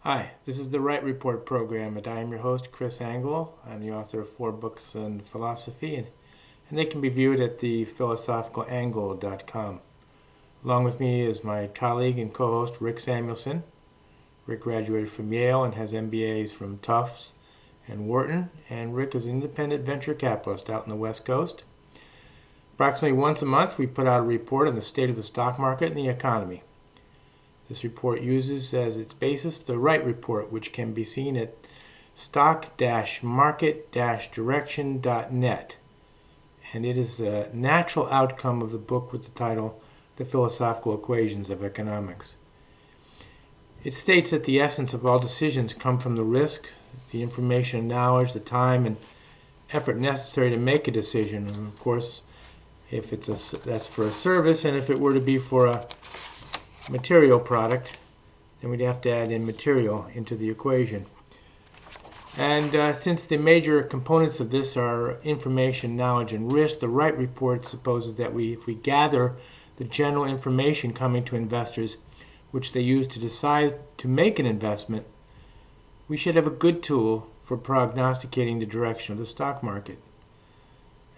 Hi, this is the RITE Report program, and I am your host, Chris Angle. I'm the author of 4 books on philosophy, and they can be viewed at the philosophicalangle.com. Along with me is my colleague and co-host, Rick Samuelson. Rick graduated from Yale and has MBAs from Tufts and Wharton, and Rick is an independent venture capitalist out in the West Coast. Approximately once a month, we put out a report on the state of the stock market and the economy. This report uses as its basis the RITE report, which can be seen at stock-market-direction.net. And it is a natural outcome of the book with the title The Philosophical Equations of Economics. It states that the essence of all decisions come from the risk, the information and knowledge, the time and effort necessary to make a decision. And of course, if that's for a service, and if it were to be for a material product, then we'd have to add in material into the equation. And since the major components of this are information, knowledge, and risk, the RITE report supposes that if we gather the general information coming to investors, which they use to decide to make an investment, we should have a good tool for prognosticating the direction of the stock market.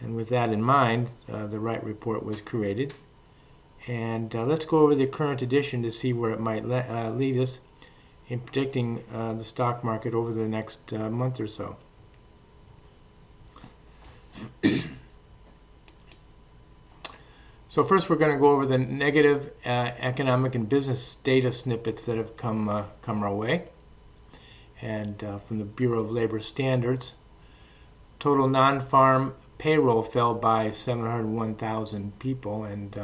And with that in mind, the RITE report was created. And let's go over the current edition to see where it might lead us in predicting the stock market over the next month or so. So first we're going to go over the negative economic and business data snippets that have come our way. And from the Bureau of Labor Standards, total non-farm payroll fell by 701,000 people, and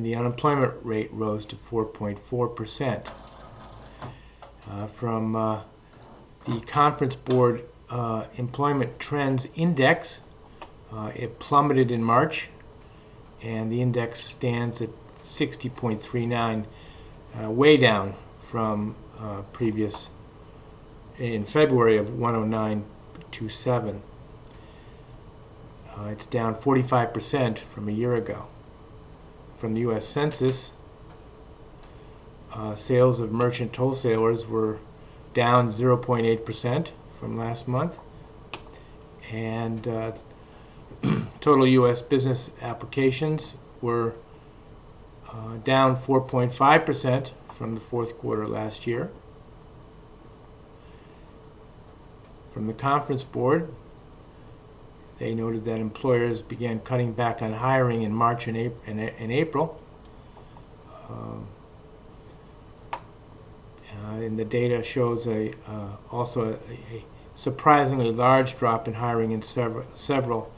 the unemployment rate rose to 4.4%. From the Conference Board Employment Trends Index, it plummeted in March, and the index stands at 60.39, way down from previous in February of 109.27. It's down 45% from a year ago. From the U.S. Census, sales of merchant wholesalers were down 0.8% from last month, and total U.S. business applications were down 4.5% from the fourth quarter last year. From the Conference Board, they noted that employers began cutting back on hiring in March and April. And the data shows also a surprisingly large drop in hiring in several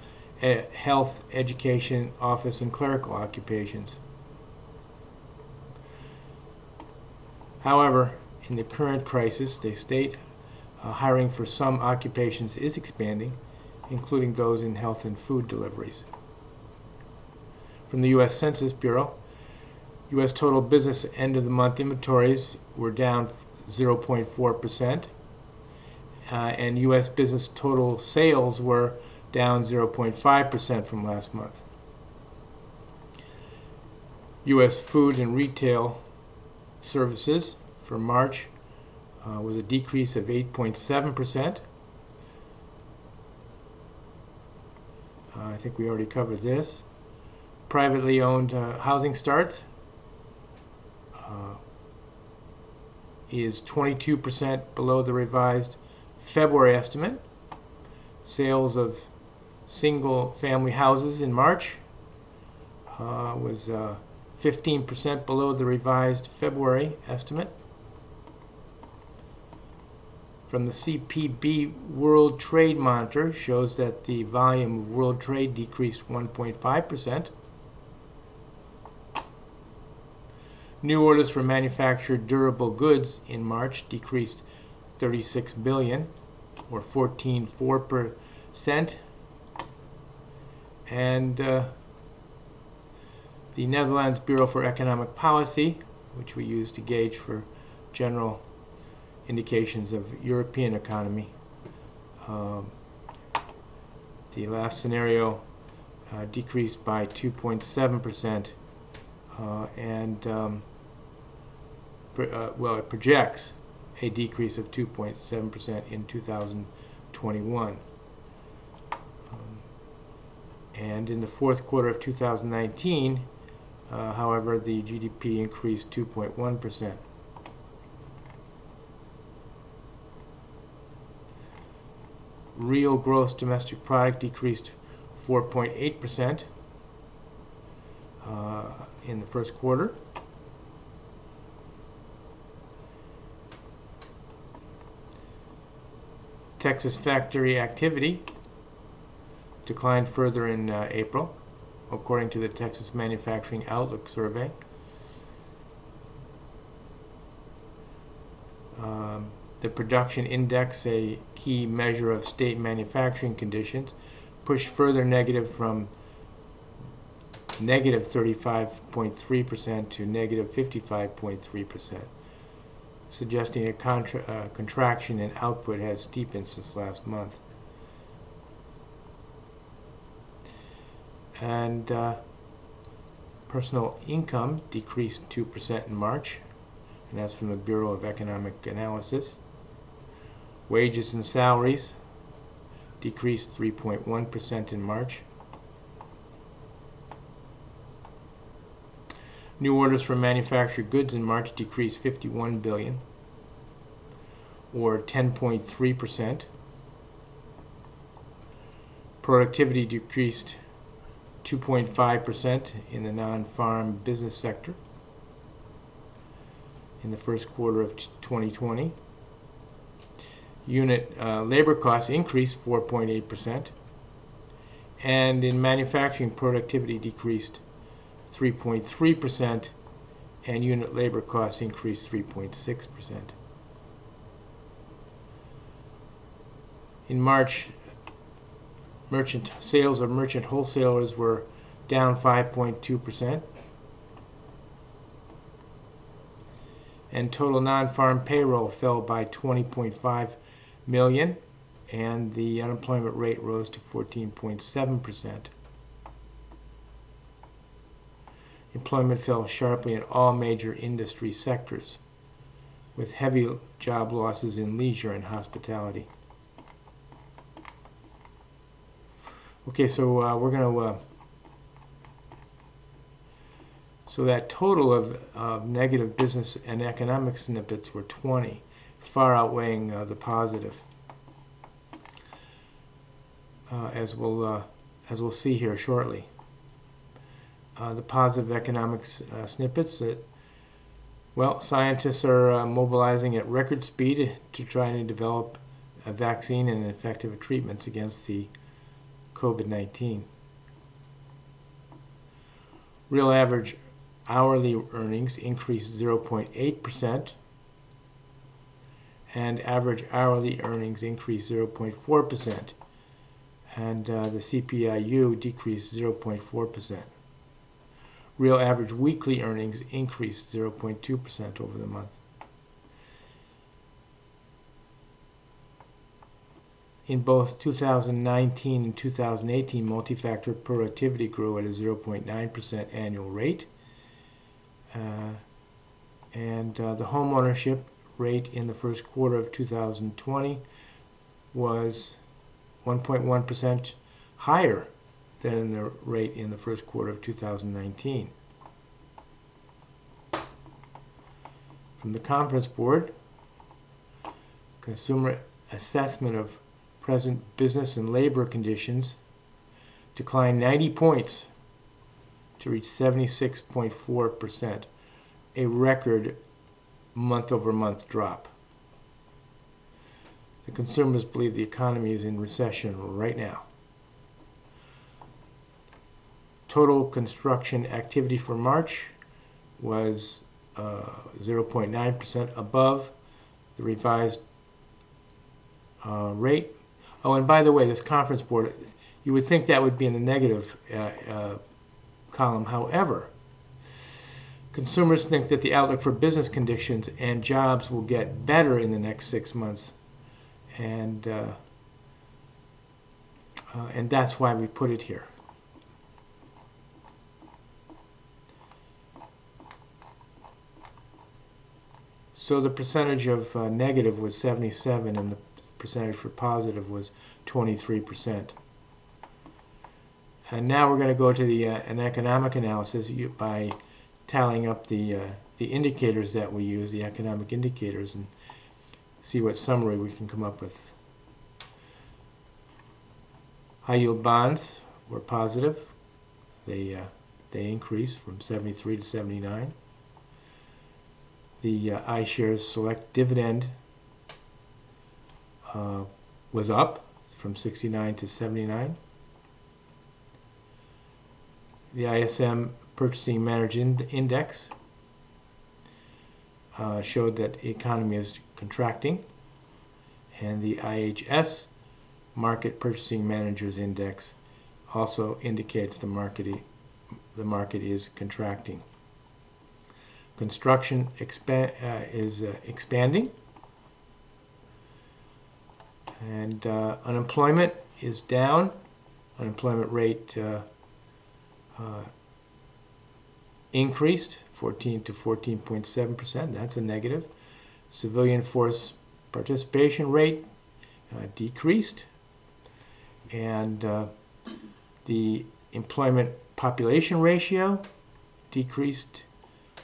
health, education, office, and clerical occupations. However, in the current crisis, they state hiring for some occupations is expanding, including those in health and food deliveries. From the U.S. Census Bureau, U.S. total business end-of-the-month inventories were down 0.4%, and U.S. business total sales were down 0.5% from last month. U.S. food and retail services for March was a decrease of 8.7%. I think we already covered this. Privately owned housing starts is 22% below the revised February estimate. Sales of single-family houses in March was 15% below the revised February estimate. From the CPB World Trade Monitor shows that the volume of world trade decreased 1.5%. New orders for manufactured durable goods in March decreased 36 billion, or 14.4%. And the Netherlands Bureau for Economic Policy, which we use to gauge for general indications of European economy. The last scenario decreased by 2.7%, and it projects a decrease of 2.7% in 2021. And in the fourth quarter of 2019, however, the GDP increased 2.1%. Real gross domestic product decreased 4.8% in the first quarter. Texas factory activity declined further in April, according to the Texas Manufacturing Outlook Survey. The production index, a key measure of state manufacturing conditions, pushed further negative from negative 35.3% to negative 55.3%, suggesting a contraction in output has steepened since last month. And personal income decreased 2% in March, and that's from the Bureau of Economic Analysis. Wages and salaries decreased 3.1% in March. New orders for manufactured goods in March decreased 51 billion, or 10.3%. Productivity decreased 2.5% in the non-farm business sector in the first quarter of 2020. Unit labor costs increased 4.8%, and in manufacturing, productivity decreased 3.3%, and unit labor costs increased 3.6%. In March, sales of merchant wholesalers were down 5.2%, and total non-farm payroll fell by 20.5 million, and the unemployment rate rose to 14.7%. Employment fell sharply in all major industry sectors, with heavy job losses in leisure and hospitality. Okay, so we're going to so that total of negative business and economic snippets were 20, far outweighing the positive, as we'll see here shortly. The positive economic snippets that, well, scientists are mobilizing at record speed to try to develop a vaccine and effective treatments against the COVID-19. Real average hourly earnings increased 0.8%, and average hourly earnings increased 0.4%, and the CPIU decreased 0.4%. Real average weekly earnings increased 0.2% over the month. In both 2019 and 2018, multi-factor productivity grew at a 0.9% annual rate. And the home ownership rate in the first quarter of 2020 was 1.1% higher than the rate in the first quarter of 2019. From the Conference Board, consumer assessment of present business and labor conditions declined 90 points to reach 76.4%, a record month-over-month drop. The consumers believe the economy is in recession right now. Total construction activity for March was 0.9% above the revised rate. Oh, and by the way, this Conference Board, you would think that would be in the negative column. However, consumers think that the outlook for business conditions and jobs will get better in the next 6 months, and that's why we put it here. So the percentage of negative was 77 and the percentage for positive was 23%. And now we're going to go to the an economic analysis by tallying up the indicators that we use, the economic indicators, and see what summary we can come up with. High yield bonds were positive. They increased from 73 to 79. The iShares Select Dividend was up from 69 to 79. The ISM Purchasing Manager Index showed that the economy is contracting, and the IHS Market Purchasing Managers Index also indicates the market is contracting. Construction is expanding, and unemployment is down. Unemployment rate increased 14 to 14.7%. That's a negative. Civilian force participation rate decreased, and the employment population ratio decreased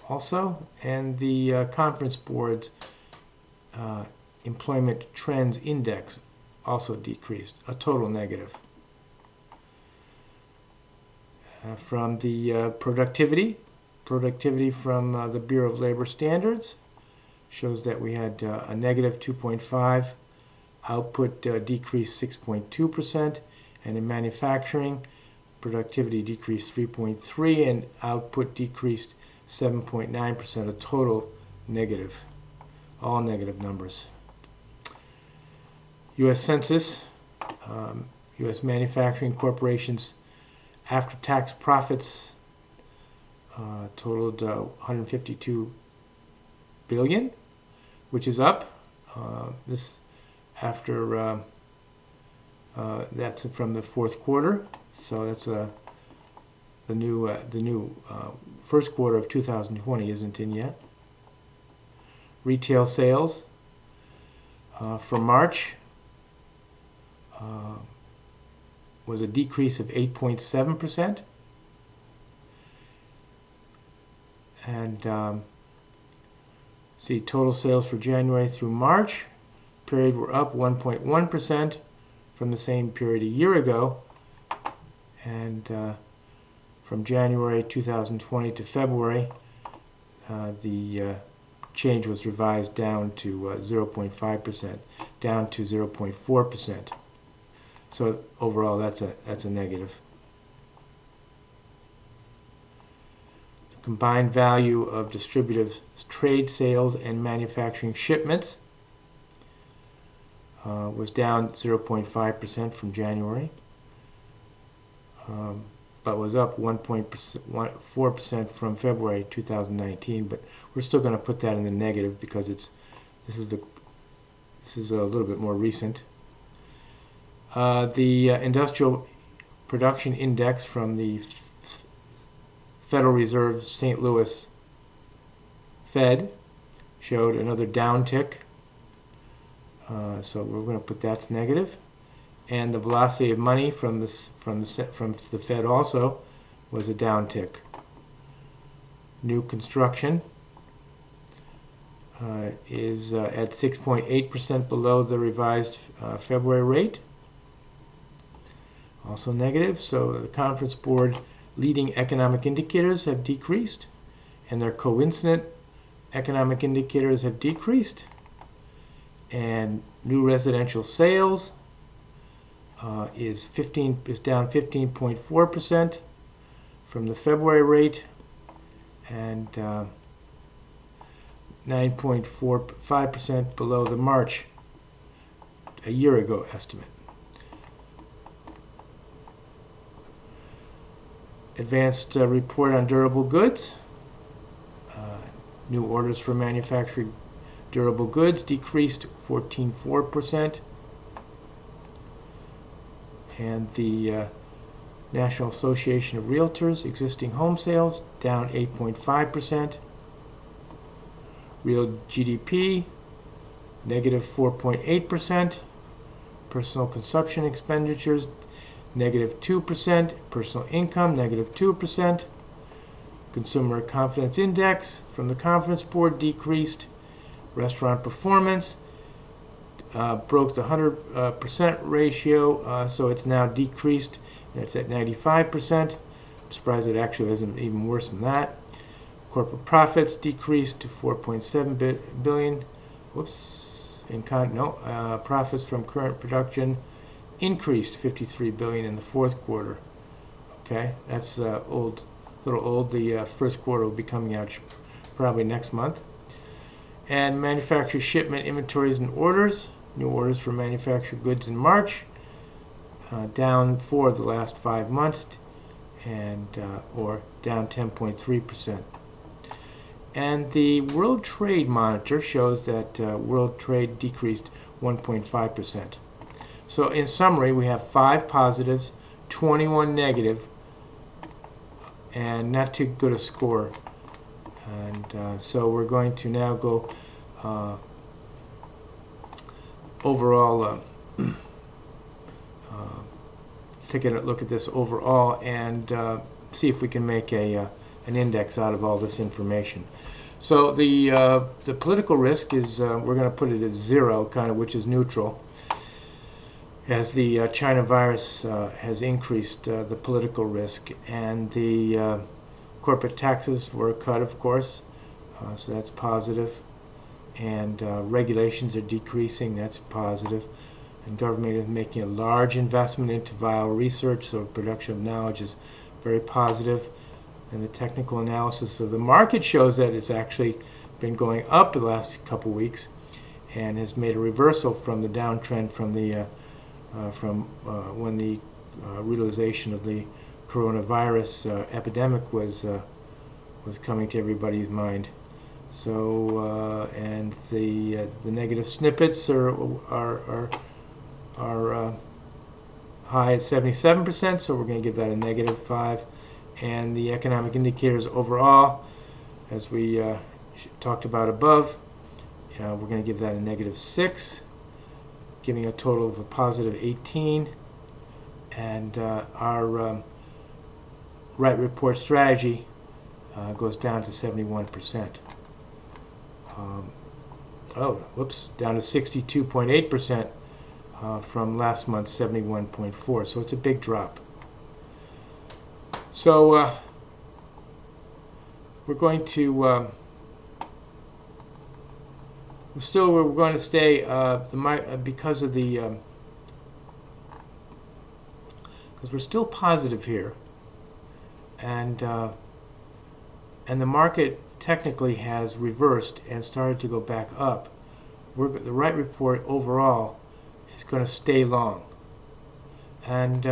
also, and the Conference Board's Employment Trends Index also decreased, a total negative. From the productivity from the Bureau of Labor Standards shows that we had a negative 2.5, output decreased 6.2%, and in manufacturing, productivity decreased 3.3 and output decreased 7.9%, a total negative, all negative numbers. U.S. Census, U.S. manufacturing corporations after-tax profits totaled 152 billion, which is up. This after that's from the fourth quarter, so that's the new first quarter of 2020 isn't in yet. Retail sales for March was a decrease of 8.7%, and see total sales for January through March period were up 1.1% from the same period a year ago, and from January 2020 to February the change was revised down to 0.5%, down to 0.4%. So overall, that's a negative. The combined value of distributive trade sales and manufacturing shipments was down 0.5% from January, but was up 1.4% from February 2019. But we're still going to put that in the negative because this is a little bit more recent. The Industrial Production Index from the Federal Reserve St. Louis Fed showed another downtick, so we're going to put that's negative. And the velocity of money from the Fed also was a downtick. New construction is at 6.8% below the revised February rate, also negative. So the Conference Board leading economic indicators have decreased, and their coincident economic indicators have decreased. And new residential sales is down 15.4% from the February rate, and 9.45% below the March a year ago estimate. Advanced report on durable goods. New orders for manufactured durable goods decreased 14.4%. And the National Association of Realtors existing home sales down 8.5%. Real GDP, negative 4.8%. Personal consumption expenditures, negative 2%. Personal income, negative 2%. Consumer confidence index from the Conference Board decreased. Restaurant performance broke the 100% ratio, so it's now decreased. It's at 95%. I'm surprised it actually isn't even worse than that. Corporate profits decreased to 4.7 billion. Whoops. Profits from current production increased 53 billion in the fourth quarter. Okay, that's a little old. The first quarter will be coming out probably next month. And manufacturer shipment inventories and orders. New orders for manufactured goods in March, down 4 of the last 5 months, and or down 10.3%. And the World Trade Monitor shows that world trade decreased 1.5%. So in summary, we have 5 positives, 21 negative, and not too good a score. And so we're going to now go overall, take a look at this overall and see if we can make an index out of all this information. So the political risk is, we're going to put it as 0, kind of, which is neutral, as the China virus has increased the political risk, and the corporate taxes were cut, of course, so that's positive, and regulations are decreasing, that's positive, and government is making a large investment into viral research, so production of knowledge is very positive. And the technical analysis of the market shows that it's actually been going up the last couple weeks and has made a reversal from the downtrend from the when the realization of the coronavirus epidemic was coming to everybody's mind. So and the negative snippets are high at 77%, so we're going to give that a negative 5. And the economic indicators overall, as we talked about above, we're going to give that a negative 6, giving a total of a positive 18. And our RITE report strategy goes down to 71%. Down to 62.8% from last month's 71.4. So it's a big drop. So we're going to we're going to stay because of the because we're still positive here, and the market technically has reversed and started to go back up. The RITE report overall is going to stay long, and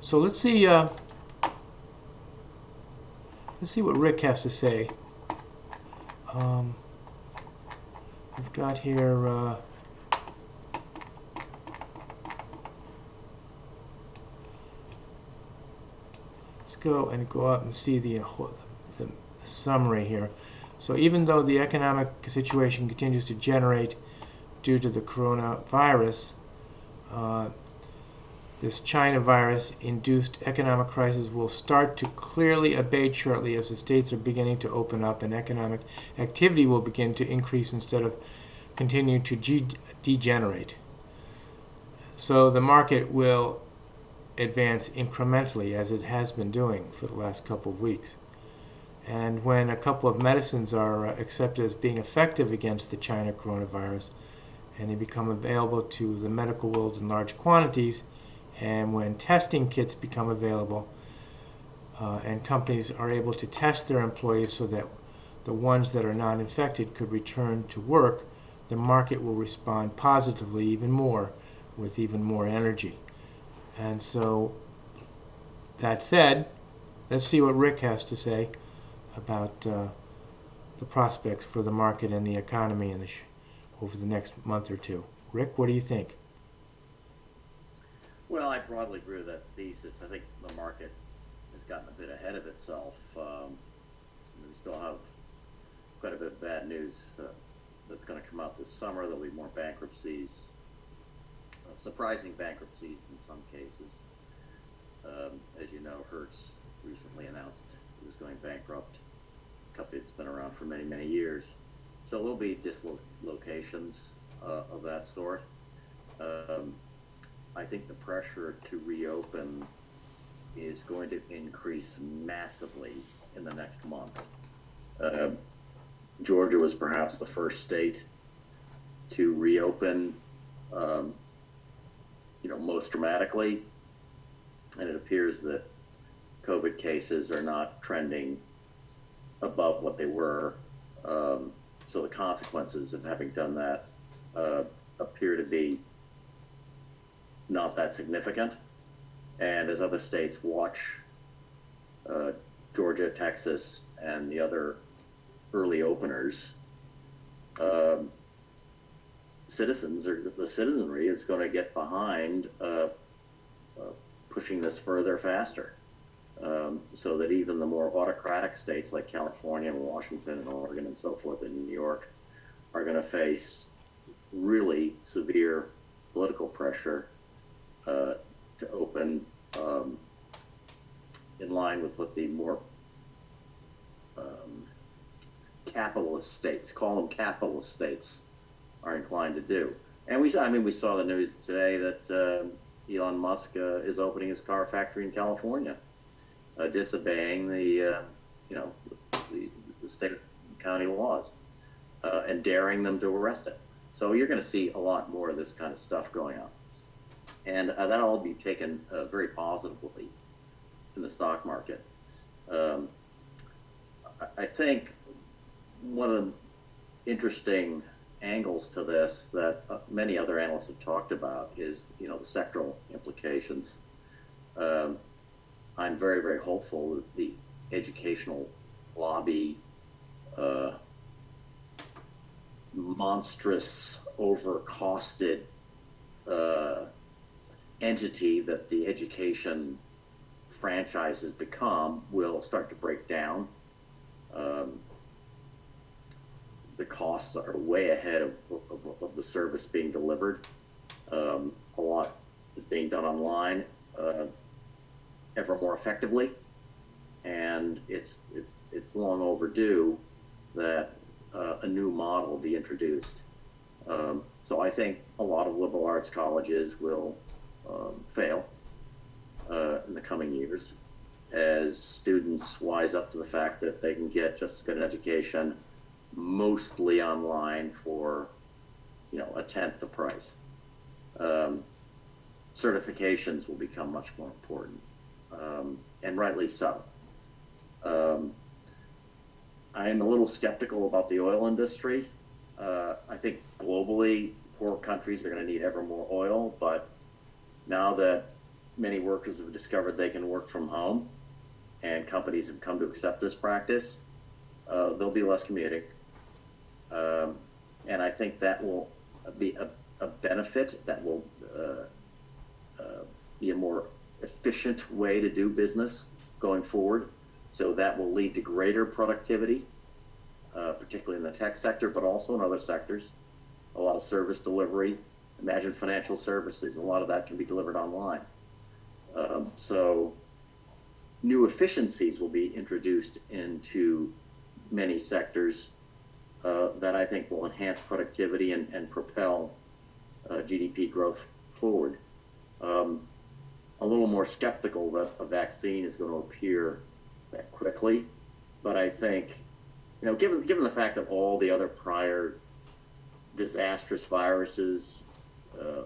so let's see what Rick has to say. I've got here let's go up and see the summary here. So even though the economic situation continues to degenerate due to the coronavirus, this China virus-induced economic crisis will start to clearly abate shortly as the states are beginning to open up and economic activity will begin to increase instead of continue to degenerate. So the market will advance incrementally as it has been doing for the last couple of weeks. And when a couple of medicines are accepted as being effective against the China coronavirus and they become available to the medical world in large quantities, and when testing kits become available and companies are able to test their employees so that the ones that are not infected could return to work, the market will respond positively even more with even more energy. And so, that said, let's see what Rick has to say about the prospects for the market and the economy over the next month or two. Rick, what do you think? Well, I broadly agree with that thesis. I think the market has gotten a bit ahead of itself. We still have quite a bit of bad news that's going to come out this summer. There'll be more bankruptcies, surprising bankruptcies in some cases. As you know, Hertz recently announced it was going bankrupt. A company that's been around for many, many years. So there'll be dislocations of that sort. I think the pressure to reopen is going to increase massively in the next month. Georgia was perhaps the first state to reopen, most dramatically, and it appears that COVID cases are not trending above what they were. So the consequences of having done that appear to be not that significant. And as other states watch Georgia, Texas, and the other early openers, citizens or the citizenry is going to get behind pushing this further faster, so that even the more autocratic states like California and Washington and Oregon and so forth and New York are going to face really severe political pressure to open in line with what the more capitalist states, call them capitalist states, are inclined to do. And we saw the news today that Elon Musk is opening his car factory in California, disobeying the state and county laws, and daring them to arrest it. So you're going to see a lot more of this kind of stuff going on. And that'll all be taken very positively in the stock market. I think one of the interesting angles to this that many other analysts have talked about is, the sectoral implications. I'm very, very hopeful that the educational lobby, monstrous, overcosted entity that the education franchise has become will start to break down. The costs are way ahead of the service being delivered. A lot is being done online ever more effectively, and it's long overdue that a new model be introduced. So I think a lot of liberal arts colleges will fail in the coming years as students wise up to the fact that they can get just as good an education mostly online for a tenth the price. Certifications will become much more important, and rightly so. I am a little skeptical about the oil industry. I think globally poor countries are going to need ever more oil, but now that many workers have discovered they can work from home and companies have come to accept this practice, there'll be less commuting. And I think that will be a benefit. That will be a more efficient way to do business going forward. So that will lead to greater productivity, particularly in the tech sector, but also in other sectors. A lot of service delivery. Imagine financial services. A lot of that can be delivered online. So new efficiencies will be introduced into many sectors that I think will enhance productivity and propel GDP growth forward. A little more skeptical that a vaccine is going to appear that quickly, but I think, given the fact that all the other prior disastrous viruses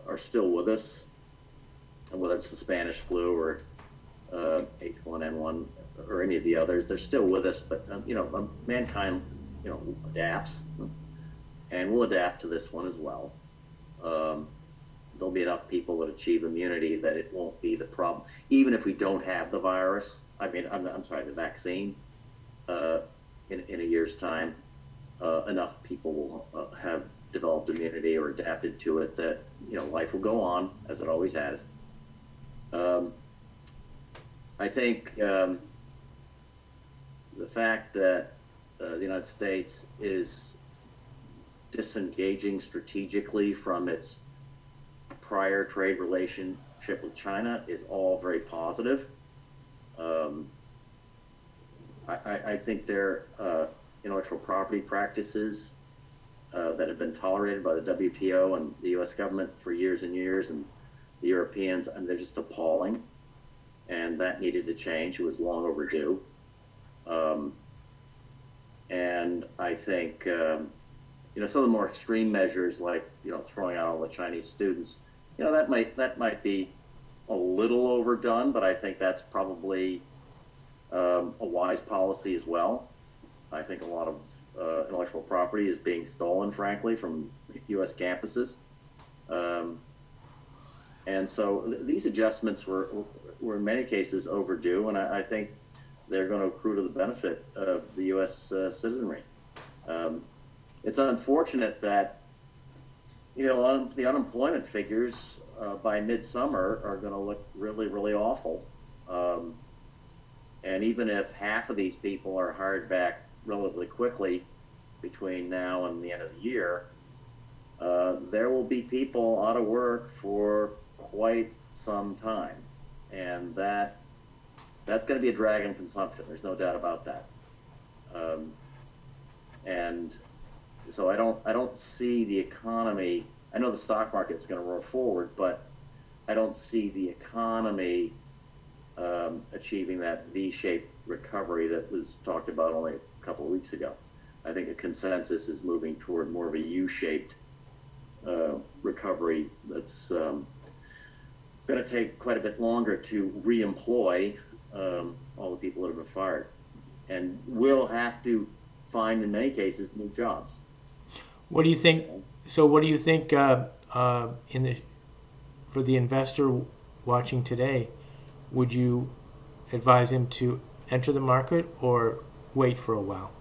are still with us, and whether it's the Spanish flu or H1N1 or any of the others, they're still with us. But mankind, adapts, and will adapt to this one as well. There'll be enough people that achieve immunity that it won't be the problem, even if we don't have the virus. The vaccine. In a year's time, enough people will have developed immunity or adapted to it that life will go on as it always has. I think the fact that the United States is disengaging strategically from its prior trade relationship with China is all very positive. Um, I think their intellectual property practices that have been tolerated by the WTO and the U.S. government for years and years, and the Europeans, and they're just appalling. And that needed to change. It was long overdue. Um, and I think some of the more extreme measures, like throwing out all the Chinese students, that might be a little overdone, but I think that's probably a wise policy as well. I think a lot of intellectual property is being stolen, frankly, from U.S. campuses. And so these adjustments were in many cases overdue, and I think they're going to accrue to the benefit of the U.S. Citizenry. It's unfortunate that the unemployment figures by midsummer are going to look really, really awful. And even if half of these people are hired back relatively quickly between now and the end of the year, there will be people out of work for quite some time, and that's going to be a drag on consumption. There's no doubt about that. And so I don't see the economy. I know the stock market is going to roll forward, but I don't see the economy achieving that V-shaped recovery that was talked about only a couple of weeks ago. I think a consensus is moving toward more of a U-shaped recovery that's going to take quite a bit longer to re-employ all the people that have been fired, and will have to find, in many cases, new jobs. What do you think? So, what do you think for the investor watching today? Would you advise him to enter the market or wait for a while?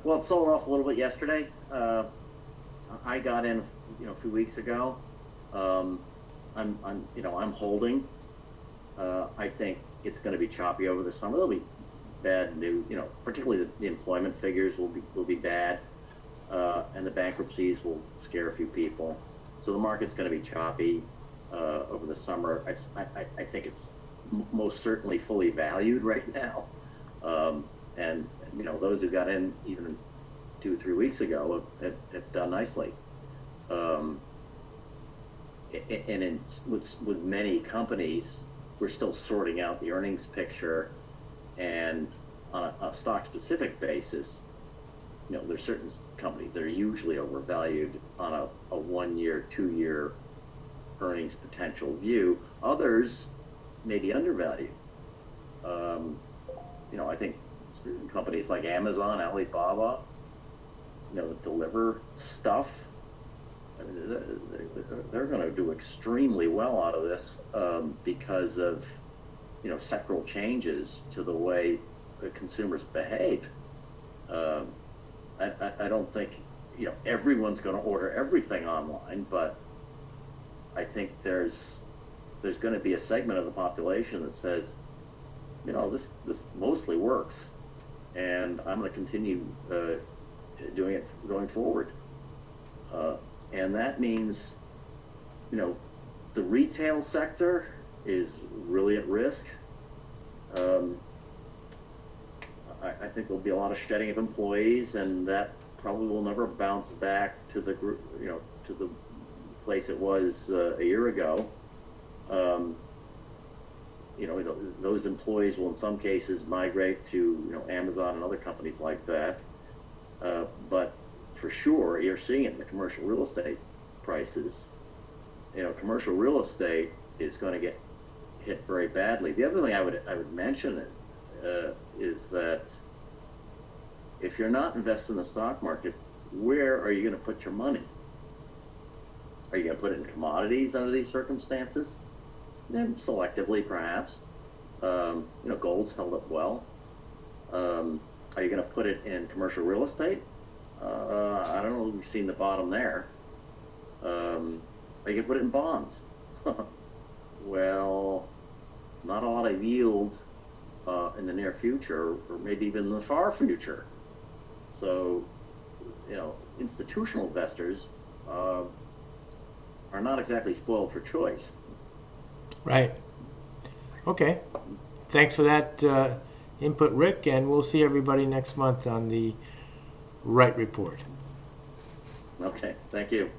Well, it sold off a little bit yesterday. I got in, a few weeks ago. I'm holding. I think it's going to be choppy over the summer. There'll be bad news, particularly the employment figures will be bad, and the bankruptcies will scare a few people. So the market's going to be choppy over the summer. I think it's most certainly fully valued right now, and those who got in even 2 or 3 weeks ago have done nicely. And with many companies, we're still sorting out the earnings picture, and on a stock-specific basis, there's certain companies that are usually overvalued on a 1-year, 2-year earnings potential view. Others may be undervalued. I think companies like Amazon, Alibaba, that deliver stuff, they're going to do extremely well out of this because of sectoral changes to the way the consumers behave. I don't think everyone's going to order everything online, but I think there's going to be a segment of the population that says, this mostly works, and I'm going to continue doing it going forward. And that means, the retail sector is really at risk. I think there'll be a lot of shedding of employees, and that probably will never bounce back to the group, to the place it was a year ago. Those employees will in some cases migrate to Amazon and other companies like that. But for sure, you're seeing it in the commercial real estate prices. Commercial real estate is going to get hit very badly. The other thing I would mention is that if you're not invested in the stock market, where are you going to put your money? Are you going to put it in commodities under these circumstances? Then selectively, perhaps. Gold's held up well. Are you going to put it in commercial real estate? I don't know if we've seen the bottom there. Are you going to put it in bonds? Well, not a lot of yield in the near future, or maybe even in the far future. So, institutional investors are not exactly spoiled for choice. Right. Okay. Thanks for that input, Rick, and we'll see everybody next month on the RITE report. Okay, thank you.